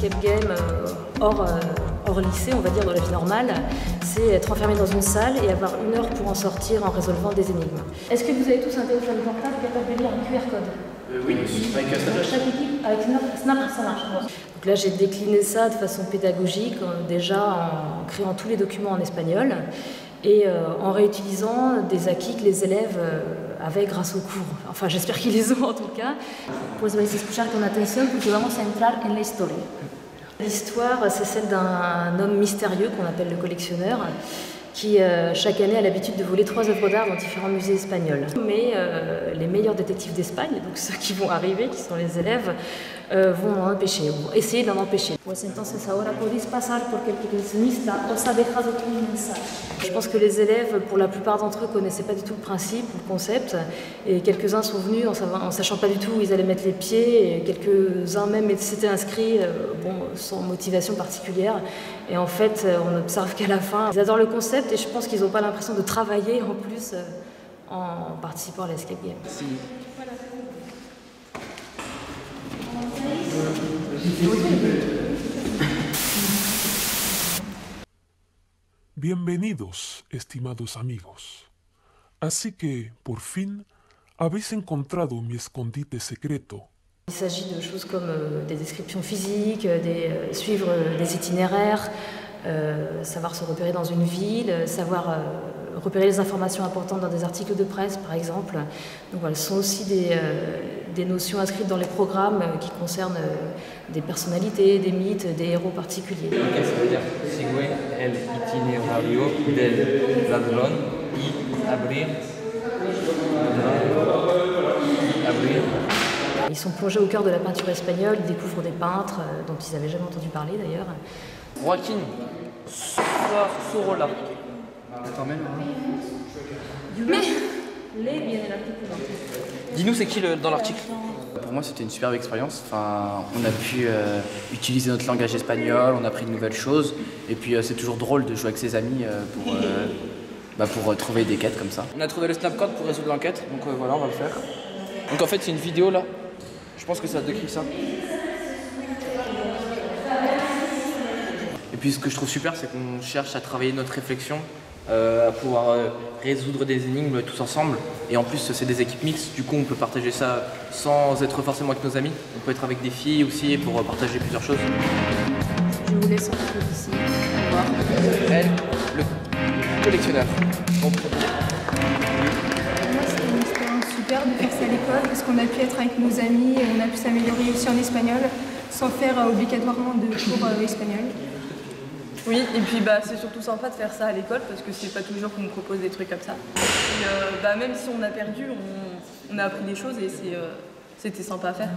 escape game hors lycée, on va dire dans la vie normale, c'est être enfermé dans une salle et avoir 1 heure pour en sortir en résolvant des énigmes. Est-ce que vous avez tous un téléphone portable capable de lire un QR code? Oui, avec Snap. Chaque équipe, avec Snap, ça marche. Donc là, j'ai décliné ça de façon pédagogique, déjà en créant tous les documents en espagnol et en réutilisant des acquis que les élèves avaient grâce au cours. Enfin, j'espère qu'ils les ont en tout cas. Pues vais a escuchar con atención porque vamos a entrar en la historia. L'histoire, c'est celle d'un homme mystérieux qu'on appelle le collectionneur, qui chaque année a l'habitude de voler 3 œuvres d'art dans différents musées espagnols. Mais les meilleurs détectives d'Espagne, donc ceux qui vont arriver, qui sont les élèves, vont l'en empêcher, vont essayer de l'en empêcher. Pues entonces ahora podéis pasar porque el coleccionista os ha dejado un mensaje. Je pense que les élèves, pour la plupart d'entre eux, ne connaissaient pas du tout le principe, le concept, et quelques-uns sont venus en sachant pas du tout où ils allaient mettre les pieds, et quelques-uns même s'étaient inscrits sans motivation particulière. Et en fait, on observe qu'à la fin, ils adorent le concept et je pense qu'ils n'ont pas l'impression de travailler en plus en participant à l'escape game. Si. Bienvenidos, estimados amigos. Así que, por fin, habéis encontrado mi escondite secreto. Il s'agit de choses comme des descriptions physiques, suivre des itinéraires, savoir se repérer dans une ville, savoir repérer les informations importantes dans des articles de presse, par exemple. Donc voilà, ce sont aussi des notions inscrites dans les programmes qui concernent des personnalités, des mythes, des héros particuliers. Que ça veut dire sigue el itinerario del ladrón y abrir. Ils sont plongés au cœur de la peinture espagnole, ils découvrent des peintres dont ils n'avaient jamais entendu parler d'ailleurs. Joaquín Sorolla. Attends, même. Dis-nous, c'est qui dans l'article? Pour moi, c'était une superbe expérience. Enfin, on a pu utiliser notre langage espagnol, on a appris de nouvelles choses. Et puis, c'est toujours drôle de jouer avec ses amis pour trouver des quêtes comme ça. On a trouvé le snapcode pour résoudre l'enquête, donc voilà, on va le faire. Donc en fait, c'est une vidéo là. Je pense que ça décrit ça. Et puis, ce que je trouve super, c'est qu'on cherche à travailler notre réflexion, à pouvoir résoudre des énigmes tous ensemble. Et en plus, c'est des équipes mixtes, du coup, on peut partager ça sans être forcément avec nos amis. On peut être avec des filles aussi pour partager plusieurs choses. Je vous laisse un peu d'ici. Au revoir. Elle, le collectionneur. Pour moi, c'était une expérience super de faire ça à l'école parce qu'on a pu être avec nos amis et on a pu s'améliorer aussi en espagnol sans faire obligatoirement de cours espagnol. Oui, et puis c'est surtout sympa de faire ça à l'école parce que c'est pas toujours qu'on nous propose des trucs comme ça. Et, même si on a perdu, on a appris des choses et c'était sympa à faire.